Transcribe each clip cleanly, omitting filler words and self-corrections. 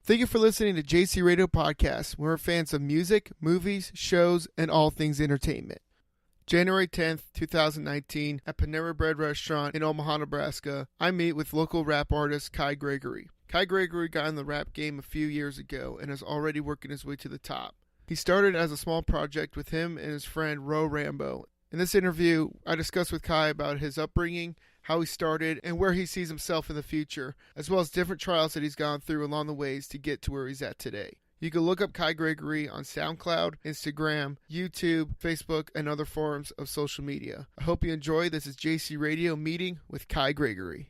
Thank you for listening to JC Radio Podcast. We're fans of music, movies, shows, and all things entertainment. January 10th, 2019, at Panera Bread Restaurant in Omaha, Nebraska, I meet with local rap artist Kia Gregory. Kia Gregory got in the rap game a few years ago and is already working his way to the top. He started as a small project with him and his friend Ro Rambo. In this interview, I discuss with Kia about his upbringing, how he started, and where he sees himself in the future, as well as different trials that he's gone through along the ways to get to where he's at today. You can look up Kia Gregory on SoundCloud, Instagram, YouTube, Facebook, and other forms of social media. I hope you enjoy. This is JC Radio Meeting with Kia Gregory.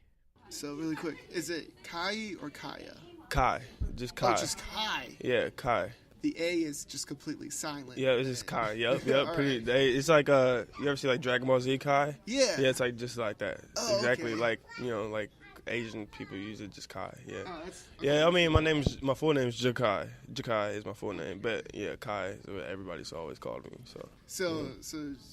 So really quick, is it Kai or Kaya? Kai. Just Kai. Oh, just Kai. Yeah, Kai. The A is just completely silent. Yeah, it's just Kai. Yep. Pretty. Right. It's like you ever see like Dragon Ball Z Kai? Yeah. Yeah, it's like just like that. Oh, exactly. okay. Like like Asian people use it just Kai. Yeah. Oh, okay. Yeah. I mean, my full name is Jakai. Jakai is my full name, but yeah, Kai is what everybody's always called me. So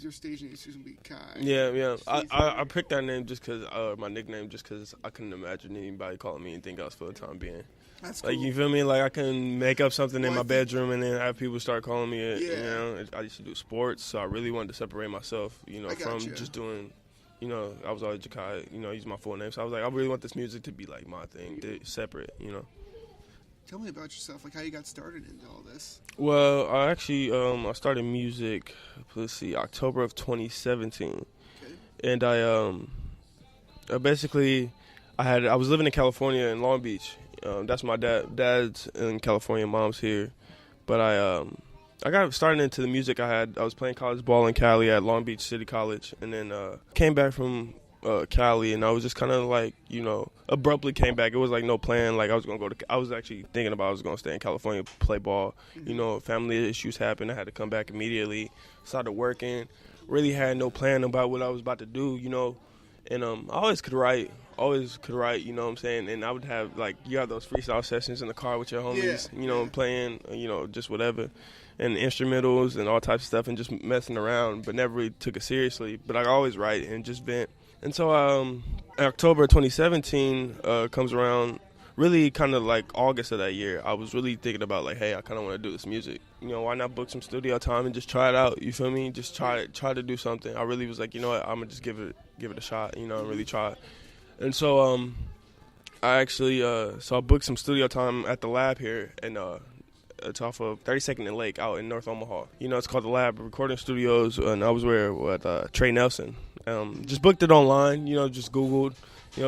your stage name is going to be Kai. Yeah. I picked that name just because my nickname, just because I couldn't imagine anybody calling me anything else for the time being. That's cool. Like, you feel me? Like, I can make up something in my bedroom and then have people start calling me it. Yeah. You know, I used to do sports, so I really wanted to separate myself, from just doing, I was always Jakai, using my full name. So I was like, I really want this music to be like my thing, separate, Tell me about yourself, like how you got started into all this. Well, I actually, I started music, October of 2017. Okay. And I basically, I was living in California in Long Beach. That's my dad's in California, mom's here. But I got started into the music. I was playing college ball in Cali at Long Beach City College, and then came back from Cali, and I was just kind of like, abruptly came back. It was like no plan. Like I was actually thinking about I was going to stay in California, play ball. Mm-hmm. Family issues happened. I had to come back immediately. Started working. Really had no plan about what I was about to do, And I always could write, you know what I'm saying? And I would have, you have those freestyle sessions in the car with your homies, playing, just whatever, and instrumentals and all types of stuff and just messing around, but never really took it seriously. But I always write and just vent. And so October 2017 comes around, really kind of like August of that year. I was really thinking about, hey, I kind of want to do this music. Why not book some studio time and just try it out? You feel me? Just try to do something. I really was like, you know what? I'm going to just give it a shot, and really try it. And so I actually I booked some studio time at the Lab here, and it's off of 32nd and Lake out in North Omaha. It's called the Lab Recording Studios, and I was with Trey Nelson. Just booked it online, just Googled,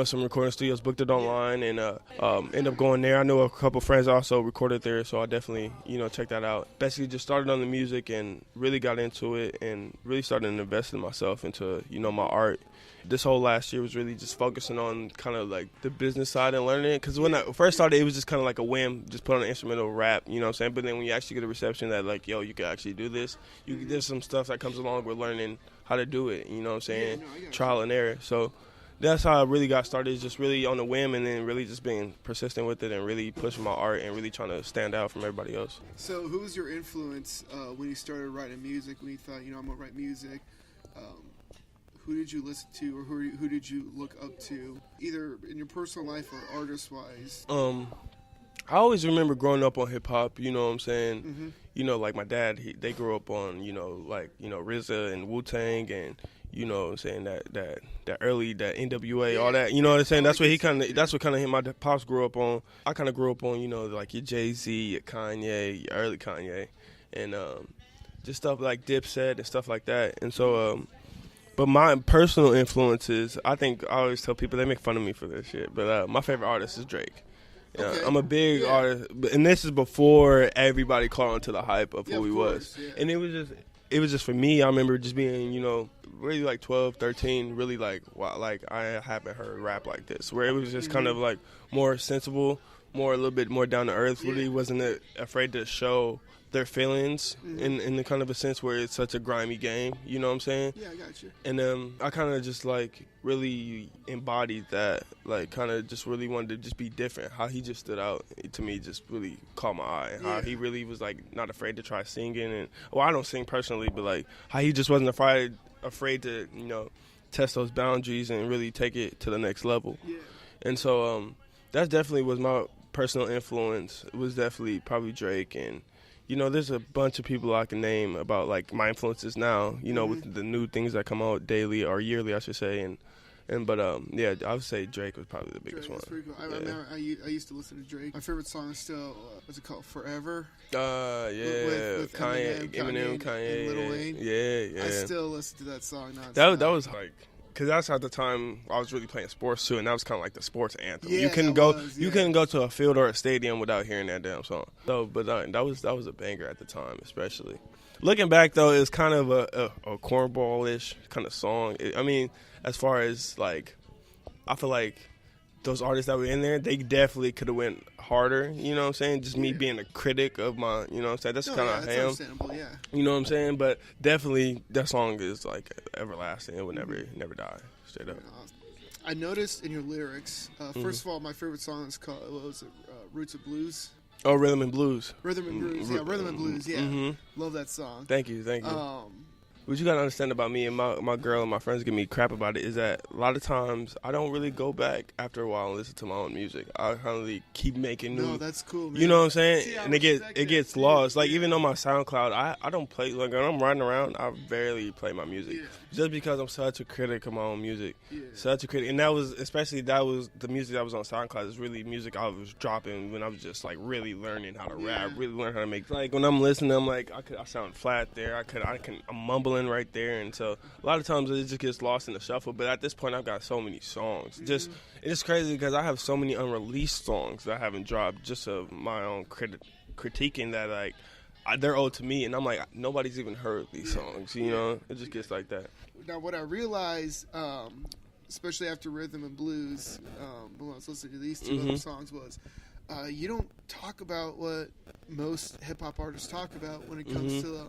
some recording studios, booked it online, and ended up going there. I know a couple friends also recorded there, so I definitely, checked that out. Basically just started on the music and really got into it and really started investing myself into, my art. This whole last year was really just focusing on kind of like the business side and learning it. Because when I first started, it was just kind of like a whim, just put on an instrumental rap, you know what I'm saying? But then when you actually get a reception that like, yo, you can actually do this, there's some stuff that comes along with learning how to do it, you know what I'm saying? Trial and error. So that's how I really got started, just really on a whim, and then really just being persistent with it and really pushing my art and really trying to stand out from everybody else. So who was your influence when you started writing music, when you thought, I'm going to write music? Who did you listen to, or who did you look up to, either in your personal life or artist-wise? I always remember growing up on hip-hop, you know what I'm saying? Mm-hmm. Like my dad, they grew up on, RZA and Wu-Tang and, you know what I'm saying, that early, that NWA, all that, you know what I'm saying? That's what my pops grew up on. I kind of grew up on, like your Jay-Z, your Kanye, your early Kanye, and just stuff like Dipset and stuff like that. And so, but my personal influences, I think I always tell people, they make fun of me for this shit, but my favorite artist is Drake. Okay. I'm a big artist, and this is before everybody caught on to the hype of who he was. Yeah. And it was just for me, I remember just being, really like 12, 13, really like, wow, like I haven't heard rap like this, where it was just kind of like more sensible, a little bit more down to earth, really wasn't afraid to show their feelings in the kind of a sense where it's such a grimy game, you know what I'm saying? Yeah, I got you. And I kind of just like really embodied that, like kind of just really wanted to just be different. How he just stood out to me just really caught my eye. And how he really was like not afraid to try singing, and I don't sing personally, but like how he just wasn't afraid to test those boundaries and really take it to the next level. Yeah. And so that definitely was my personal influence was definitely probably Drake. And, there's a bunch of people I can name about, like, my influences now, with the new things that come out daily or yearly, I should say. But I would say Drake was probably the biggest one. That's pretty cool. I used to listen to Drake. My favorite song is still, what's it called, Forever? With Eminem, Kanye, and Lil Wayne. Yeah. I still listen to that song now. That was like, because that's at the time I was really playing sports too, and that was kind of like the sports anthem. Yeah, you couldn't go to a field or a stadium without hearing that damn song. So, but that was a banger at the time, especially. Looking back though, it's kind of a cornball-ish kind of song. As far as like, I feel like those artists that were in there, they definitely could have went harder. You know what I'm saying? Just me being a critic of my, you know what I'm saying? That's kind of how I am. Understandable, yeah. You know what I'm saying? But definitely that song is like everlasting. It would never die. Straight up. I noticed in your lyrics, first of all, my favorite song is called, what was it, Roots of Blues? Oh, Rhythm and Blues. Rhythm and Blues, yeah, Rhythm and Blues, yeah. Mm-hmm. Love that song. Thank you. What you gotta understand about me and my girl and my friends give me crap about it is that a lot of times I don't really go back after a while and listen to my own music. I kind of keep making new. No, that's cool, man. You know what I'm saying? See, and it gets lost. Like even on my SoundCloud, I don't play. Like when I'm riding around, I barely play my music, just because I'm such a critic of my own music. Yeah. Such a critic, and that was the music that was on SoundCloud is really music I was dropping when I was just like really learning how to rap, really learn how to make. Like when I'm listening, I'm like I sound flat there. I'm mumbling right there, and so a lot of times it just gets lost in the shuffle. But at this point, I've got so many songs. It's crazy because I have so many unreleased songs that I haven't dropped just of my own critiquing that like they're owed to me, and I'm like nobody's even heard these songs. You know, it just gets like that. Now, what I realized, especially after Rhythm and Blues, when I was listening to these two other songs, was you don't talk about what most hip hop artists talk about when it comes to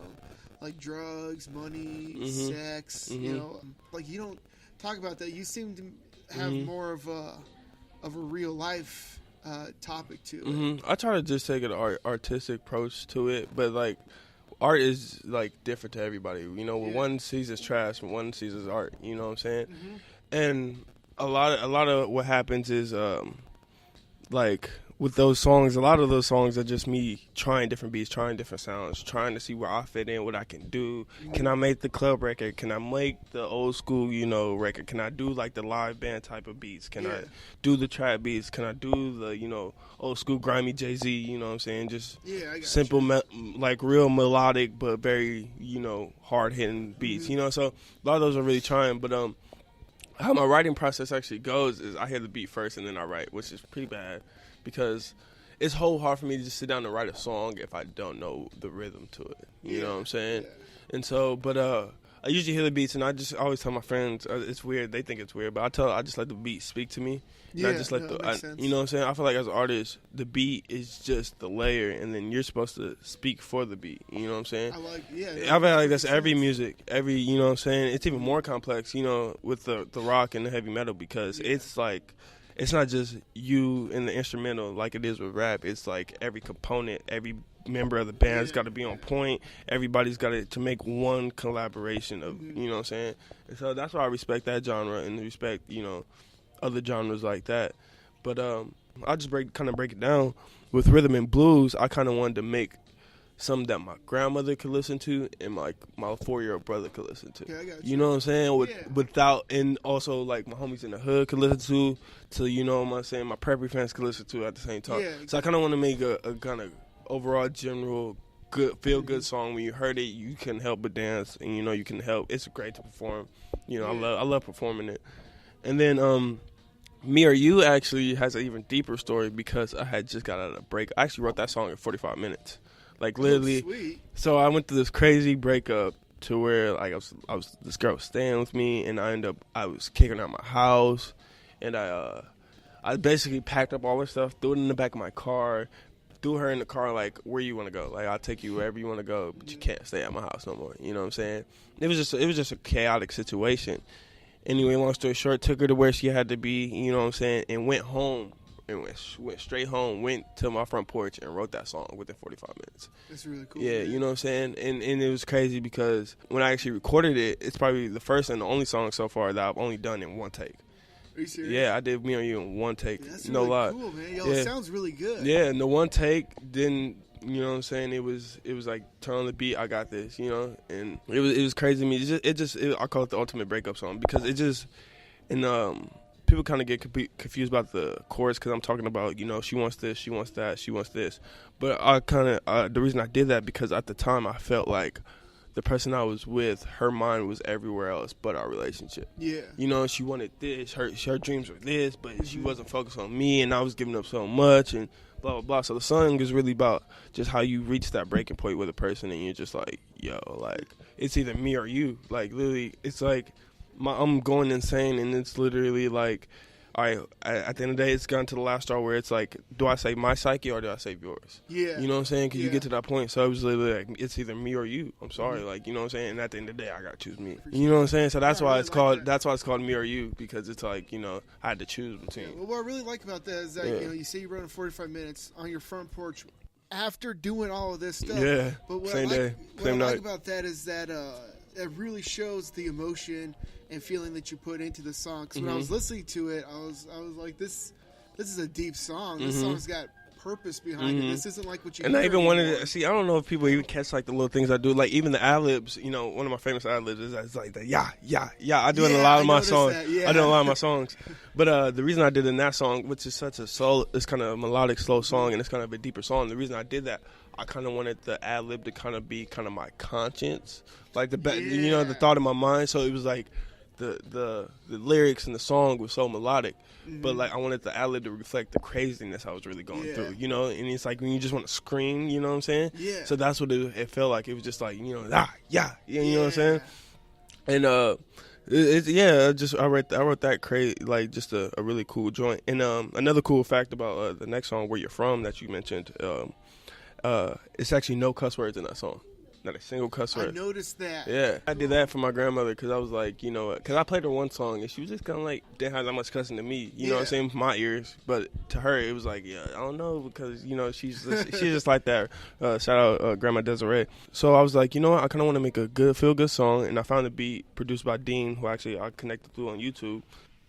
like drugs, money, sex. You know, like you don't talk about that. You seem to have more of a real life topic to it. I try to just take an artistic approach to it, but like art is like different to everybody. You know, one sees as trash and one sees as art. You know what I'm saying? And a lot of what happens is like with those songs, a lot of those songs are just me trying different beats, trying different sounds, trying to see where I fit in, what I can do. Can I make the club record? Can I make the old school, record? Can I do like the live band type of beats? Can I do the trap beats? Can I do the, old school grimy Jay-Z, you know what I'm saying? Just simple, like real melodic, but very, hard hitting beats, So a lot of those are really trying, but how my writing process actually goes is I hear the beat first and then I write, which is pretty bad. Because it's whole hard for me to just sit down and write a song if I don't know the rhythm to it. You know what I'm saying? And so, but I usually hear the beats, and I always tell my friends it's weird. They think it's weird, but I just let the beat speak to me. And I just let you know what I'm saying? I feel like as an artist, the beat is just the layer, and then you're supposed to speak for the beat. You know what I'm saying? I feel like that's every music, you know what I'm saying? It's even more complex, with the rock and the heavy metal because it's like. It's not just you and the instrumental like it is with rap. It's like every component, every member of the band's got to be on point. Everybody's got to make one collaboration of, you know what I'm saying? And so that's why I respect that genre and respect, other genres like that. But I just break it down. With Rhythm and Blues, I kind of wanted to make something that my grandmother could listen to and my 4-year-old brother could listen to. Okay, I got you know what I'm saying? Without, and also like my homies in the hood could listen to you know what I'm saying, my preppy fans could listen to at the same time. So I kind of want to make a kind of overall general feel-good song. When you heard it, you can help but dance, and you can help. It's great to perform. I love performing it. And then Me or You actually has an even deeper story because I had just got out of a break. I actually wrote that song in 45 minutes. Like literally, sweet. So I went through this crazy breakup to where like this girl was staying with me, and I was kicking her out my house, and I basically packed up all her stuff, threw it in the back of my car, threw her in the car like, where you want to go? Like I'll take you wherever you want to go, but you can't stay at my house no more. You know what I'm saying? It was just a chaotic situation. Anyway, long story short, took her to where she had to be. You know what I'm saying? And went home. And went straight home, went to my front porch and wrote that song within 45 minutes. That's really cool. Yeah, man. you know what I'm saying? And it was crazy because when I actually recorded it, it's probably the first and the only song so far that I've only done in one take. Are you serious? Yeah, I did Me or You in one take. Yeah, that's no really lie. cool, man. Yo, Yeah. it sounds really good. Yeah, and the one take didn't, you know what I'm saying? It was like, turn on the beat, I got this, you know? And it was crazy to me. I call it the ultimate breakup song because it just, and people kind of get confused about the chorus because I'm talking about, you know, she wants this, she wants that, she wants this. But I kind of, the reason I did that because at the time I felt like the person I was with, her mind was everywhere else but our relationship. Yeah. You know, she wanted this, her dreams were this, but she wasn't focused on me, and I was giving up so much, and blah, blah, blah. So the song is really about just how you reach that breaking point with a person, and you're just like, yo, like, it's either me or you. Like, literally, it's like, I'm going insane, and it's literally like, all right, at the end of the day, it's gotten to the last straw where it's like, do I save my psyche or do I save yours? Yeah. You know what I'm saying? Because you get to that point. So it was literally like, it's either me or you. I'm sorry. Like, you know what I'm saying? And at the end of the day, I got to choose me. You know what I'm saying? So that's why it's called, that's why it's called Me or You, because it's like, you know, I had to choose between. Yeah, well, what I really like about that is that, you know, you say you run in 45 minutes on your front porch after doing all of this stuff. Yeah. But what Same day. What Same I night. like about that is that it really shows the emotion and feeling that you put into the song. Because when I was listening to it, I was like, this is a deep song. This song's got purpose behind it. This isn't like what you. And I hear even wanted anymore. to see. I don't know if people even catch like the little things I do. Like even the ad libs. You know, one of my famous ad libs is it's like the yeah. I do it in a lot of my songs. That, yeah. I do it in a lot of my songs. But the reason I did it in that song, which is such a soul, it's kind of a melodic, slow song, and it's kind of a deeper song. The reason I did that, I kind of wanted the ad lib to kind of be kind of my conscience, like you know, the thought in my mind. So it was like the lyrics and the song was so melodic. But like I wanted the ad lib to reflect the craziness I was really going through, you know. And it's like when you just want to scream, you know what I'm saying? Yeah. So that's what it felt like. It was just like, you know, you know what I'm saying? And I wrote that crazy, like just a really cool joint. And another cool fact about the next song, Where You're From, that you mentioned, it's actually no cuss words in that song. Not a single cuss word. I noticed that. Yeah. I did that for my grandmother because I was like, you know, because I played her one song and she was just kind of like, didn't have that much cussing to me, you know what I'm saying, with my ears. But to her, it was like, yeah, I don't know, because, you know, she's just like that. Shout out Grandma Desiree. So I was like, you know what, I kind of want to make a good, feel-good song. And I found a beat produced by Dean, who actually I connected through on YouTube.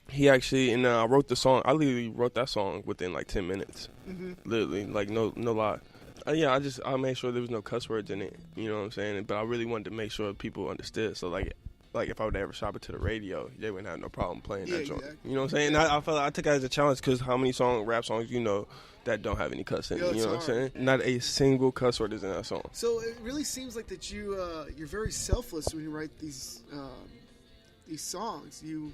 He actually, and I wrote the song. I literally wrote that song within like 10 minutes. Literally, like no lie. I made sure there was no cuss words in it. You know what I'm saying? But I really wanted to make sure people understood. So like if I would ever shop it to the radio, they wouldn't have no problem playing that joint. Exactly. You know what I'm saying? And I felt like I took it as a challenge because how many rap songs you know that don't have any cuss in it? You know what I'm saying? Not a single cuss word is in that song. So it really seems like that you're very selfless when you write these songs. You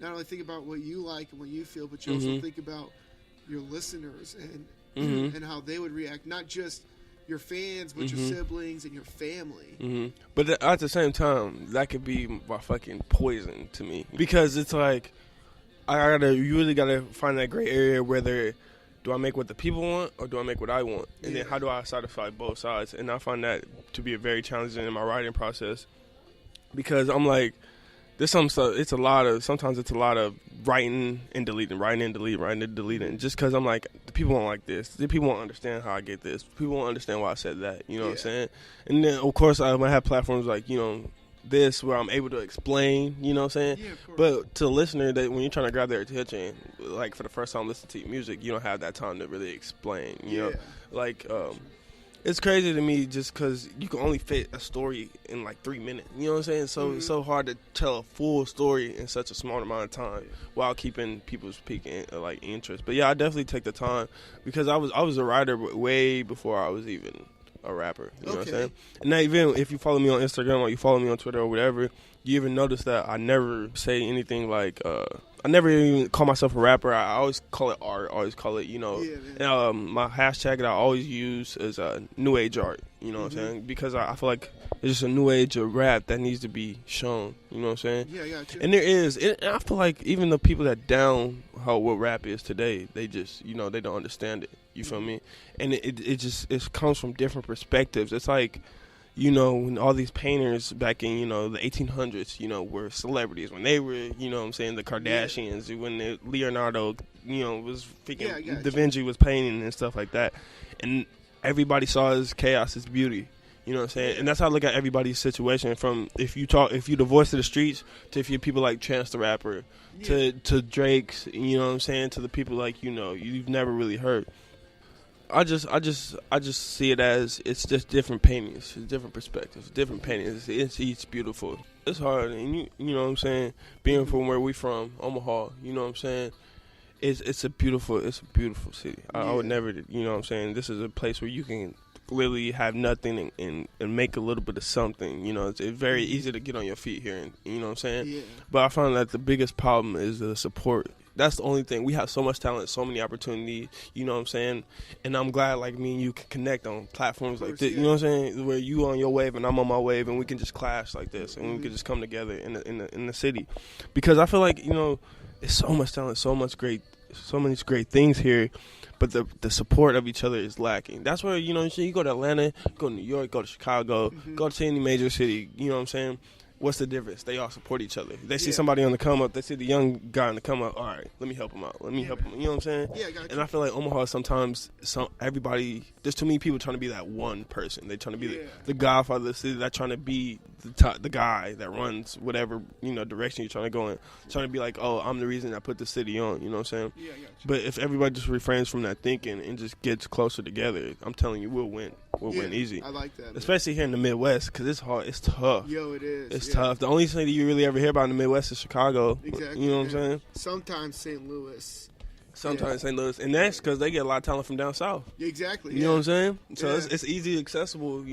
not only think about what you like and what you feel, but you also think about your listeners and how they would react. Not just your fans, but your siblings and your family. But at the same time, that could be my fucking poison to me, because it's like you really gotta find that gray area, whether do I make what the people want or do I make what I want, and then how do I satisfy both sides? And I find that to be a very challenging in my writing process, because I'm like, there's sometimes it's a lot of writing and deleting, just because I'm like, the people won't like this, the people won't understand how I get this, people won't understand why I said that, you know what I'm saying? And then of course I might have platforms like, you know, this where I'm able to explain, you know what I'm saying? Yeah, of course. But to the listener, that when you're trying to grab their attention, like for the first time listening to your music, you don't have that time to really explain, you know? Like it's crazy to me just because you can only fit a story in like 3 minutes. You know what I'm saying? So it's so hard to tell a full story in such a small amount of time while keeping people's like interest. But yeah, I definitely take the time, because I was a writer way before I was even a rapper. You know what I'm saying? And now even if you follow me on Instagram or you follow me on Twitter or whatever, you even notice that I never say anything like I never even call myself a rapper. I always call it art. I always call it, you know, my hashtag that I always use is new age art. You know what I'm saying? Because I feel like it's just a new age of rap that needs to be shown. You know what I'm saying? Yeah, I got you. And there is. And I feel like even the people that down what rap is today, they just, you know, they don't understand it. You feel me? And it comes from different perspectives. It's like, you know, when all these painters back in, you know, the 1800s, you know, were celebrities. When they were, you know what I'm saying, the Kardashians, when Leonardo, you know, was freaking, Da Vinci was painting and stuff like that. And everybody saw his chaos, his beauty. You know what I'm saying? And that's how I look at everybody's situation, from if you the voice of the streets, to if you're people like Chance the Rapper, to Drake's, you know what I'm saying, to the people like, you've never really heard. I just see it as it's just different paintings, different perspectives, different paintings. It's each beautiful. It's hard, and you know what I'm saying, being from where we from, Omaha, you know what I'm saying, it's a beautiful city. I would never, you know what I'm saying, this is a place where you can literally have nothing and make a little bit of something. It's very easy to get on your feet here, and you know what I'm saying. Yeah. But I found that the biggest problem is the support. That's the only thing. We have so much talent, so many opportunities, you know what I'm saying? And I'm glad, like, me and you can connect on platforms like this, you know what I'm saying? Where you on your wave and I'm on my wave, and we can just clash like this, and we can just come together in the city. Because I feel like, there's so much talent, so many great things here, but the support of each other is lacking. That's where, you go to Atlanta, go to New York, go to Chicago, go to any major city, you know what I'm saying? What's the difference? They all support each other. They see somebody on the come up. They see the young guy on the come up. All right, let me help him out. Let me help him. You know what I'm saying? Yeah, gotcha. And I feel like Omaha sometimes, everybody, there's too many people trying to be that one person. They're trying to be the godfather of the city. They're trying to be the guy that runs whatever, direction you're trying to go in. Trying to be like, oh, I'm the reason I put the city on. You know what I'm saying? Yeah, gotcha. But if everybody just refrains from that thinking and just gets closer together, I'm telling you, we'll win. We'll win easy. I like that, man. Especially here in the Midwest, because it's hard. It's tough. Yo, it is. It's tough. The only city you really ever hear about in the Midwest is Chicago. Exactly. You know what I'm saying? Sometimes St. Louis. Sometimes St. Louis. And that's because they get a lot of talent from down south. Exactly. You know what I'm saying? So it's easy, accessible,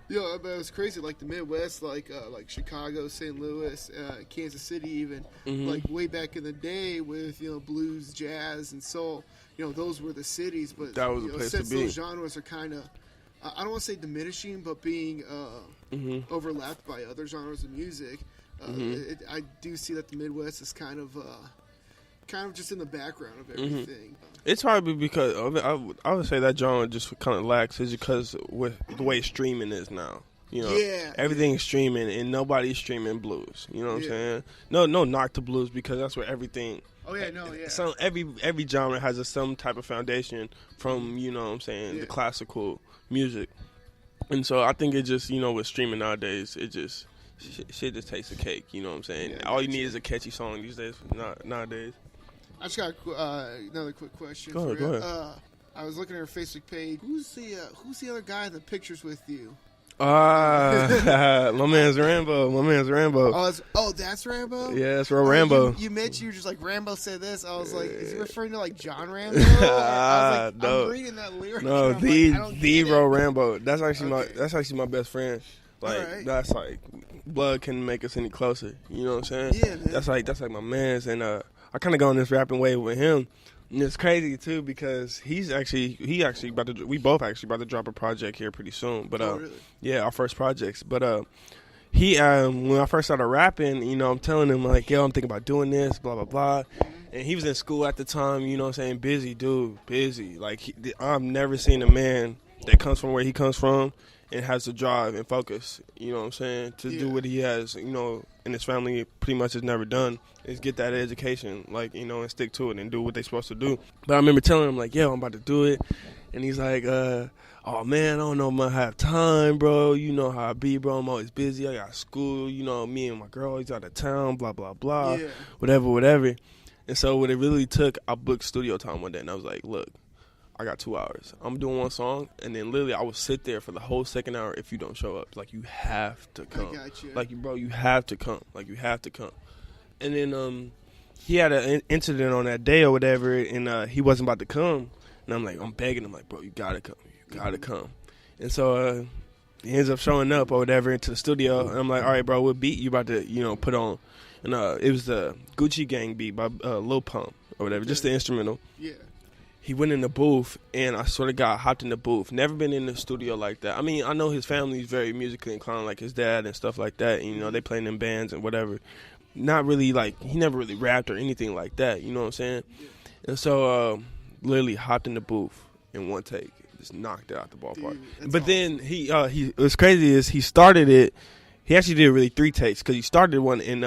Yo, but it was crazy. Like the Midwest, like Chicago, St. Louis, Kansas City, even like way back in the day with blues, jazz, and soul. Those were the cities. But that was the place since to be. Those genres are kind of, I don't want to say diminishing, but being overlapped by other genres of music. I do see that the Midwest is kind of just in the background of everything. It's probably because I would say that genre just kind of lacks is because with the way streaming is now. Everything's streaming and nobody's streaming blues. You know what I'm saying? No knock to blues, because that's where everything. Oh yeah, no, yeah. So every genre has some type of foundation from what I'm saying, the classical music, and so I think it just with streaming nowadays, it just shit just takes a cake. You know what I'm saying? Yeah, all you need is a catchy song these days. Nowadays. I just got another quick question. Go ahead. I was looking at her Facebook page. Who's the other guy in the pictures with you? My man's Rambo. Oh, that's Rambo? Yeah, that's Rambo. You mentioned you were just like, Rambo said this. I was like, is he referring to like John Rambo? I was like, no. I'm reading that lyric. No, the Rambo. That's actually my best friend. Like that's like blood can make us any closer. You know what I'm saying? Yeah, man. That's like my man's, and I kind of go on this rapping wave with him. And it's crazy too because we both actually about to drop a project here pretty soon. But really? Yeah, our first projects. But he when I first started rapping, I'm telling him like, yo, I'm thinking about doing this, blah blah blah. And he was in school at the time, you know what I'm saying, busy dude, busy. Like I've never seen a man that comes from where he comes from and has the drive and focus, you know what I'm saying, to do what he has, and his family pretty much has never done, is get that education, like, and stick to it and do what they're supposed to do. But I remember telling him, like, I'm about to do it. And he's like, oh, man, I don't know if I'm going to have time, bro. You know how I be, bro. I'm always busy. I got school. Me and my girl, he's out of town, blah, blah, blah, whatever. And so what it really took, I booked studio time one day, and I was like, look, I got 2 hours. I'm doing one song, and then literally I would sit there for the whole second hour if you don't show up. Like, you have to come. I got you. Like, bro, you have to come. Like, you have to come. And then he had an incident on that day or whatever, and he wasn't about to come. And I'm begging him, like, bro, you got to come. You got to come. And so he ends up showing up or whatever into the studio, and I'm like, all right, bro, what beat you about to, put on? And it was the Gucci Gang beat by Lil Pump or whatever, just the instrumental. Yeah. He went in the booth, and I sort of hopped in the booth. Never been in the studio like that. I mean, I know his family's very musically inclined, like his dad and stuff like that. And, they playing in bands and whatever. Not really, like, he never really rapped or anything like that. You know what I'm saying? Yeah. And so, literally hopped in the booth in one take. Just knocked it out the ballpark. Dude, but awesome. Then what's crazy is he started it. He actually did really 3 takes because he started one in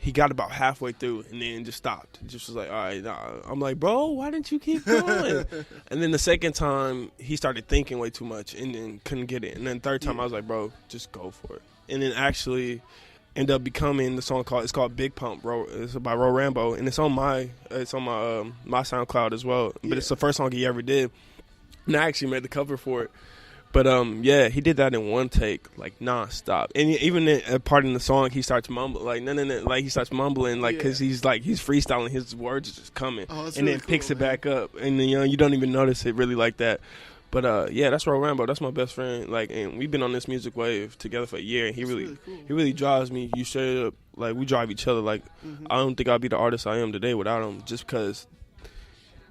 he got about halfway through and then just stopped. Just was like, all right, nah. I'm like, bro, why didn't you keep going? And then the second time, he started thinking way too much and then couldn't get it. And then third time, I was like, bro, just go for it. And then actually ended up becoming the song called Big Pump, bro. It's by Ro Rambo, and it's on my my SoundCloud as well. But it's the first song he ever did. And I actually made the cover for it. But yeah, he did that in one take, like nonstop. And even in a part in the song, he starts mumbling, like no, like he starts mumbling, like because he's freestyling, his words are just coming, and really then picks cool, it back up, and then, you don't even notice it really like that. But yeah, that's Ro Rambo. That's my best friend. Like, and we've been on this music wave together for a year. And he really drives me. You straight up, like, we drive each other. Like, I don't think I'd be the artist I am today without him, just because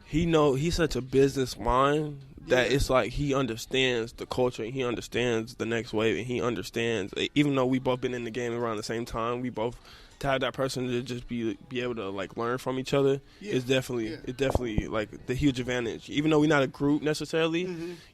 he's such a business mind. That it's like he understands the culture and he understands the next wave and he understands, even though we both been in the game around the same time, we both to have that person to just be able to like learn from each other is definitely like the huge advantage. Even though we're not a group necessarily,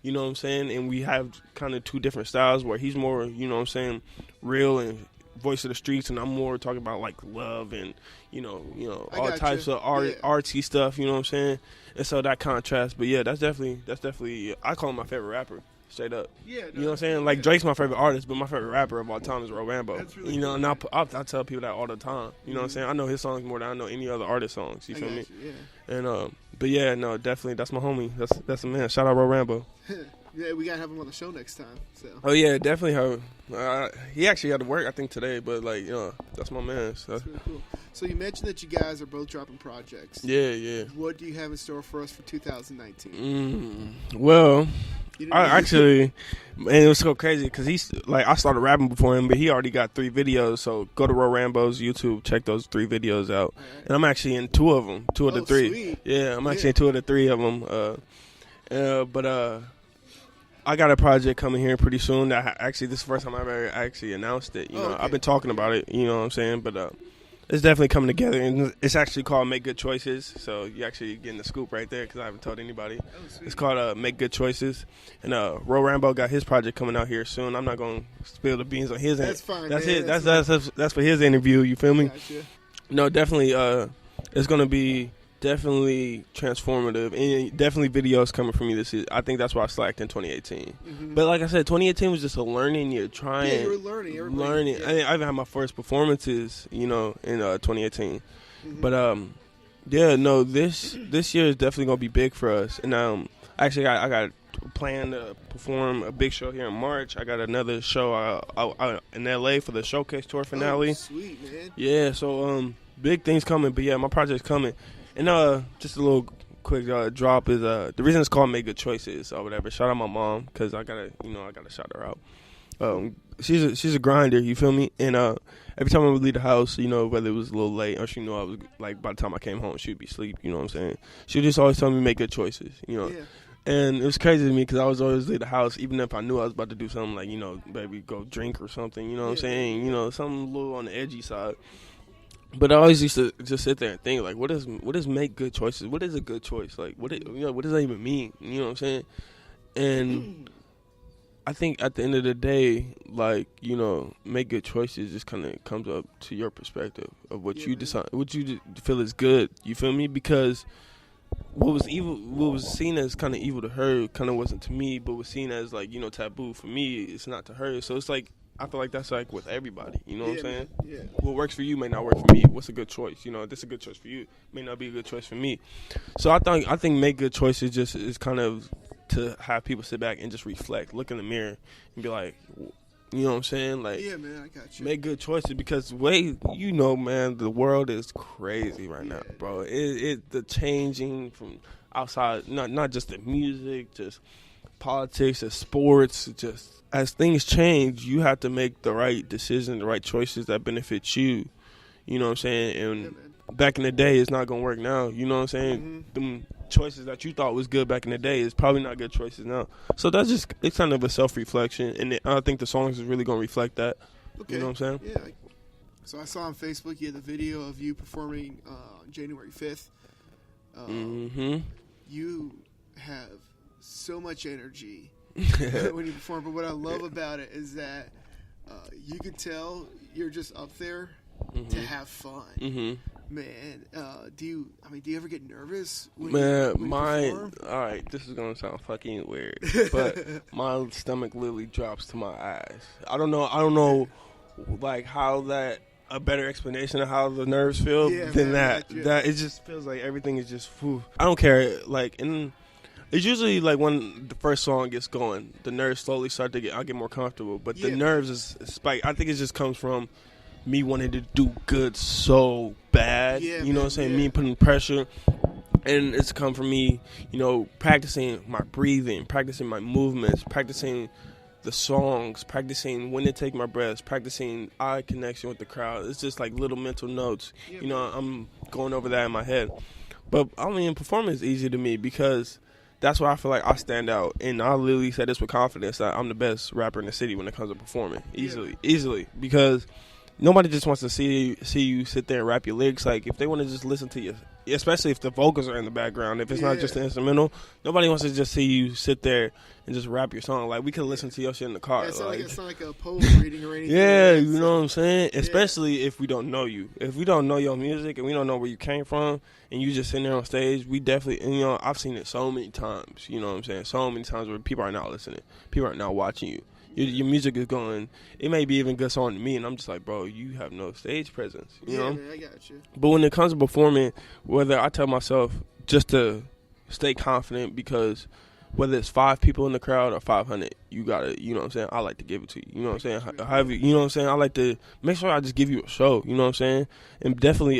you know what I'm saying, and we have kind of two different styles where he's more, you know what I'm saying, real and voice of the streets, and I'm more talking about like love and you know all types of artsy stuff, you know what I'm saying. And so that contrast, but yeah, that's definitely I call him my favorite rapper, straight up. Yeah, no, you know what I'm saying? Like Drake's my favorite artist, but my favorite rapper of all time is Ro Rambo. That's really cool. And I tell people that all the time. You know what I'm saying? I know his songs more than I know any other artist songs. You feel me? Yeah. And but yeah, no, definitely that's my homie. That's a man. Shout out Ro Rambo. Yeah, we gotta have him on the show next time. So. Oh yeah, definitely have. He actually got to work I think today, but like that's my man. So. That's really cool. So you mentioned that you guys are both dropping projects. Yeah. What do you have in store for us for 2019? Well, I actually, and it was so crazy because he's like I started rapping before him, but he already got 3 videos. So go to Ro Rambo's YouTube, check those 3 videos out. Right. And I'm actually in 2 of them, 2 of the 3. Sweet. Yeah, I'm actually in 2 of the 3 of them. But I got a project coming here pretty soon. That actually, this is the first time I've ever actually announced it. You know, I've been talking about it. You know what I'm saying? But it's definitely coming together, and it's actually called Make Good Choices. So you actually getting the scoop right there because I haven't told anybody. It's called Make Good Choices, and Ro Rambo got his project coming out here soon. I'm not gonna spill the beans on his. That's fine. That's man. it. That's for his interview. You feel me? Gotcha. No, definitely. It's gonna be. Definitely transformative, and definitely videos coming from me this year. I think that's why I slacked in 2018. But like I said, 2018 was just a learning year. Yeah, you were learning. Yeah. I even had my first performances, in 2018. But yeah, no, this year is definitely gonna be big for us. And actually, I got planned to perform a big show here in March. I got another show out in LA for the showcase tour finale. Oh, sweet, man. Yeah, so big things coming. But yeah, my project's coming. And just a little quick drop is the reason it's called Make Good Choices or whatever. Shout out my mom because I gotta shout her out. She's a grinder, you feel me? And every time I would leave the house, whether it was a little late or she knew I was like by the time I came home she'd be asleep. You know what I'm saying? She would just always tell me make good choices. Yeah. And it was crazy to me because I was always leave the house even if I knew I was about to do something like maybe go drink or something. You know what I'm saying? Something a little on the edgy side. But I always used to just sit there and think, like, what does make good choices? What is a good choice? Like, what does that even mean? You know what I'm saying? And I think at the end of the day, like, make good choices just kind of comes up to your perspective of what you decide, what you feel is good. You feel me? Because what was seen as kind of evil to her kind of wasn't to me, but was seen as, like, taboo for me, it's not to her. So it's like, I feel like that's like with everybody, you know what I'm saying? Yeah. What works for you may not work for me. What's a good choice? This is a good choice for you. May not be a good choice for me. So I think make good choices just is kind of to have people sit back and just reflect, look in the mirror, and be like, you know what I'm saying? Like, yeah, man, I got you. Make good choices because man, the world is crazy right now, bro. The changing from outside, not just the music, just politics, the sports, just. As things change, you have to make the right decision, the right choices that benefit you. You know what I'm saying? And back in the day, it's not going to work now. You know what I'm saying? Them choices that you thought was good back in the day is probably not good choices now. So it's kind of a self-reflection. And I think the songs is really going to reflect that. Okay. You know what I'm saying? Yeah. So I saw on Facebook you had the video of you performing on January 5th. You have so much energy. When you perform, but what I love about it is that you can tell you're just up there to have fun. Mm-hmm. Man, do you ever get nervous when Man, you all perform? right, this is gonna sound fucking weird, but my stomach literally drops to my eyes. I don't know, like how that a better explanation of how the nerves feel than that. That it just feels like everything is just. Whew. I don't care. Like it's usually like when the first song gets going, the nerves slowly start to I get more comfortable. But the nerves is spike. I think it just comes from me wanting to do good so bad. You know what I'm saying? Me putting pressure. And it's come from me, practicing my breathing, practicing my movements, practicing the songs, practicing when to take my breaths, practicing eye connection with the crowd. It's just like little mental notes. I'm going over that in my head. But, performing is easy to me because that's where I feel like I stand out. And I literally say this with confidence that I'm the best rapper in the city when it comes to performing. Easily. Because nobody just wants to see you sit there and rap your lyrics. Like, if they want to just listen to you, especially if the vocals are in the background, if it's not just an instrumental, nobody wants to just see you sit there and just rap your song. Like, we can listen to your shit in the car. It's not like a poem reading or anything. You know what I'm saying? Especially if we don't know you. If we don't know your music and we don't know where you came from and you just sitting there on stage, we definitely, and, I've seen it so many times, you know what I'm saying? So many times where people are not listening. People are not watching you. Your music is going, it may be even good song to me, and I'm just like, bro, you have no stage presence, you know? Man, I got you. But when it comes to performing, whether I tell myself just to stay confident, because whether it's 5 people in the crowd or 500, you gotta, you know what I'm saying? I like to give it to you, you know what I'm saying? You know what I'm saying? I like to make sure I just give you a show, you know what I'm saying? And definitely,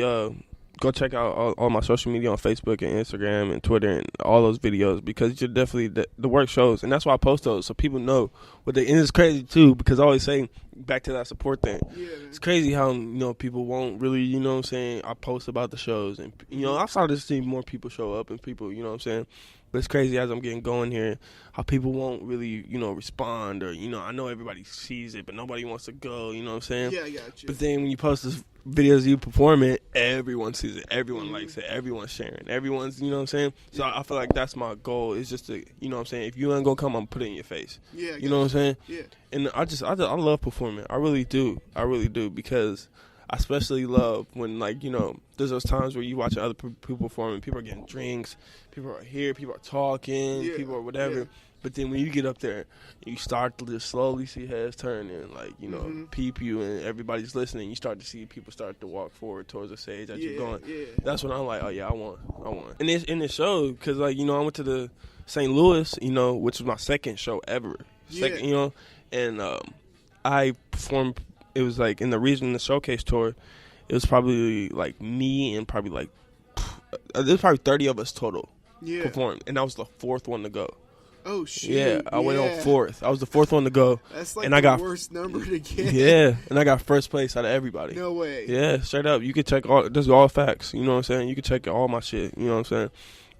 go check out all my social media on Facebook and Instagram and Twitter and all those videos, because you're definitely the work shows, and that's why I post those so people know what they. And it's crazy too, because I always say back to that support thing. It's crazy how people won't really, you know what I'm saying, I post about the shows, and I've started to see more people show up and people, you know what I'm saying. But it's crazy as I'm getting going here, how people won't really, respond, or, I know everybody sees it, but nobody wants to go, you know what I'm saying? Yeah, I got you. But then when you post this videos of you performing, everyone sees it, everyone likes it, everyone's sharing, everyone's, you know what I'm saying? So I feel like that's my goal, is just to, you know what I'm saying, if you ain't gonna come, I'm put it in your face. Yeah, you know what I'm saying? Yeah. And I love performing. I really do, because I especially love when, like, there's those times where you watch other people performing, people are getting drinks, people are here, people are talking, people are whatever. Yeah. But then when you get up there, you start to just slowly see heads turn and, like, peep you, and everybody's listening. You start to see people start to walk forward towards the stage as you're going. Yeah. That's when I'm like, oh, yeah, I want. And it showed, because, like, I went to the St. Louis, which was my second show ever. And I performed, it was, like, in the showcase tour, it was probably, like, me and probably, like, there's probably 30 of us total performed. And I was the 4th one to go. Oh, shit. Yeah, I went on 4th. I was the 4th one to go. That's like and I got worst number to get. Yeah, and I got first place out of everybody. No way. Yeah, straight up. You can check this is all facts. You know what I'm saying? You can check all my shit. You know what I'm saying?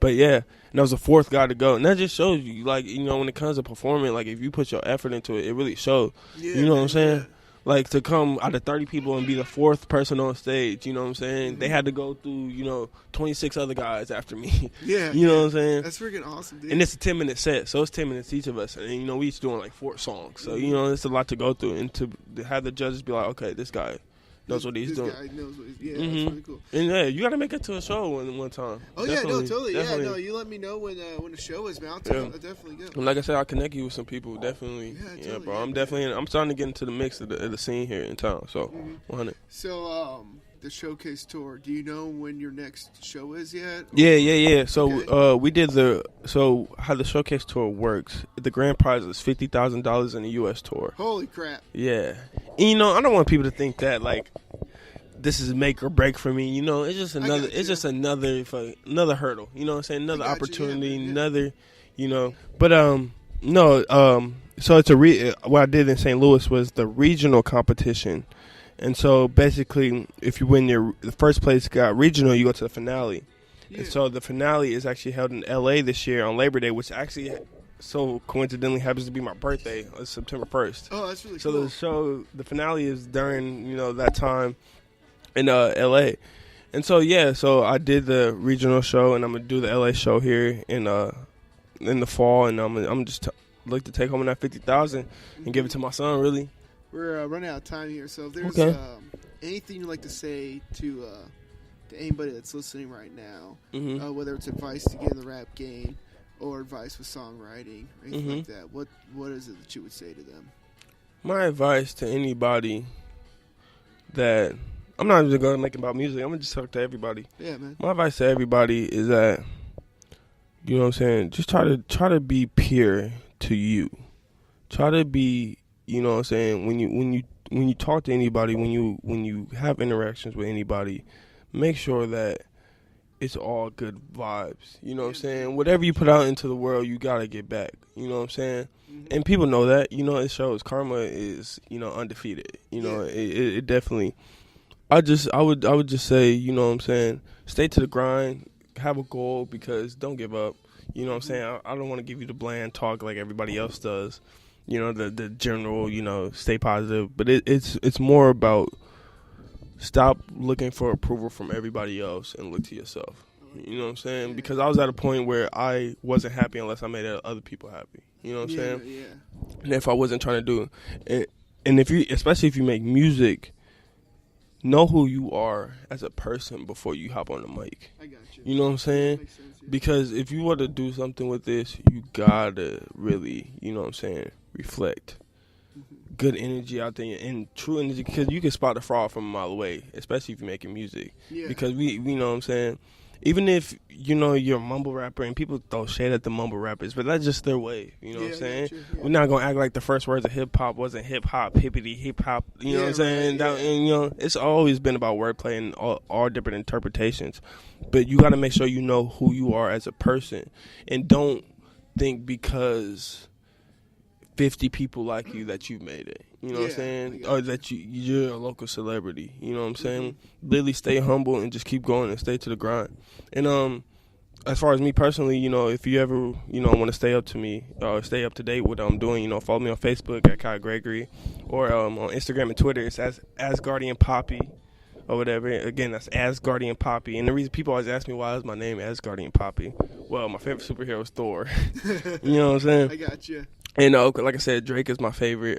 But yeah, and I was the 4th guy to go. And that just shows you, like, when it comes to performing, like, if you put your effort into it, it really shows. Yeah, you know what I'm saying? Yeah. Like, to come out of 30 people and be the 4th person on stage, you know what I'm saying? Mm-hmm. They had to go through, 26 other guys after me. Yeah. You know what I'm saying? That's freaking awesome, dude. And it's a 10-minute set, so it's 10 minutes each of us. And, we each doing, like, 4 songs. So, it's a lot to go through. And to have the judges be like, okay, this guy knows what he's doing. This guy knows what he's doing. Yeah, that's really cool. And, yeah, you got to make it to a show one time. Oh, definitely, yeah, no, totally. Definitely. Yeah, no, you let me know when the show is, man. I'll definitely go. And like I said, I'll connect you with some people, definitely. Yeah, totally, bro. I'm starting to get into the mix of the scene here in town, so 100. So, the showcase tour, do you know when your next show is yet? Yeah. So, we did so how the showcase tour works, the grand prize is $50,000 in the U.S. tour. Holy crap. Yeah. And, I don't want people to think that, like, this is make or break for me. It's just another. It's just another hurdle. You know what I'm saying? Another opportunity. Another. But no. So it's what I did in St. Louis was the regional competition, and so basically, if you win the first place got regional, you go to the finale. Yeah. And so the finale is actually held in L.A. this year on Labor Day, which actually so coincidentally happens to be my birthday. It's September 1st. Oh, that's really cool. So the finale is during that time in L.A. And so so I did the regional show, and I'm gonna do the L.A. show here in the fall, and I'm just look to take home that $50,000 and give it to my son. Really, We're running out of time here, so if there's Okay. anything you'd like to say to anybody that's listening right now, whether it's advice to get in the rap game or advice with songwriting or anything like that, what is it that you would say to them? My advice to anybody that I'm not even going to make it about music. I'm going to just talk to everybody. Yeah, man. My advice to everybody is that, you know what I'm saying, just try to be pure to you. Try to be, you know what I'm saying, when you talk to anybody, when you have interactions with anybody, make sure that it's all good vibes. You know what I'm saying? Whatever you put out into the world, you got to get back. You know what I'm saying? And people know that. You know, it shows karma is, you know, undefeated. You know, it definitely. I would just say, you know what I'm saying, stay to the grind, have a goal, because don't give up. You know what I'm saying? I don't want to give you the bland talk like everybody else does. You know, the general, you know, stay positive. But it's more about stop looking for approval from everybody else and look to yourself. You know what I'm saying? Because I was at a point where I wasn't happy unless I made other people happy. You know what I'm saying? Yeah. And if I wasn't trying to do it, and if you, especially if you make music, know who you are as a person before you hop on the mic. I got you. You know what I'm saying? Makes sense, yeah. Because if you want to do something with this, you gotta really, you know what I'm saying, reflect. Good energy out there and true energy, because you can spot the fraud from a mile away, especially if you're making music. Yeah. Because we know what I'm saying. Even if, you know, you're a mumble rapper and people throw shade at the mumble rappers, but that's just their way. You know what I'm saying? We're not going to act like the first words of hip-hop wasn't hip-hop, hippity, hip-hop. You know what I'm saying? Right, And, you know, it's always been about wordplay and all different interpretations. But you got to make sure you know who you are as a person. And don't think because 50 people like you that you made it. You know what I'm saying? Or that you're a local celebrity. You know what I'm saying? Literally stay humble and just keep going and stay to the grind. And as far as me personally, you know, if you ever, you know, want to stay up to me or stay up to date with what I'm doing, you know, follow me on Facebook at Kia Gregory, or on Instagram and Twitter it's as Asgardian or whatever. Again, that's Asgardian Poppy. And the reason people always ask me why is my name Asgardian Poppy. Well, my favorite superhero is Thor. You know what I'm saying? I got you. And like I said, Drake is my favorite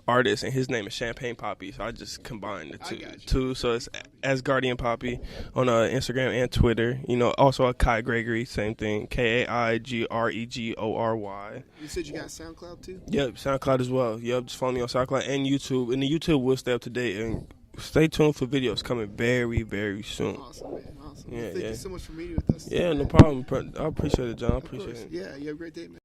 artist, and his name is Champagne Poppy. So I just combined the two. So it's Asgardian Poppy on Instagram and Twitter. You know, also a Kia Gregory, same thing, KAIGREGORY. You said you got SoundCloud too? Yep, SoundCloud as well. Yep, just follow me on SoundCloud and YouTube. And the YouTube will stay up to date, and stay tuned for videos coming very, very soon. Awesome, man. Awesome. Yeah, Thank you so much for meeting with us. Yeah, no problem. I appreciate it, John. I appreciate it. Yeah, you have a great day, man.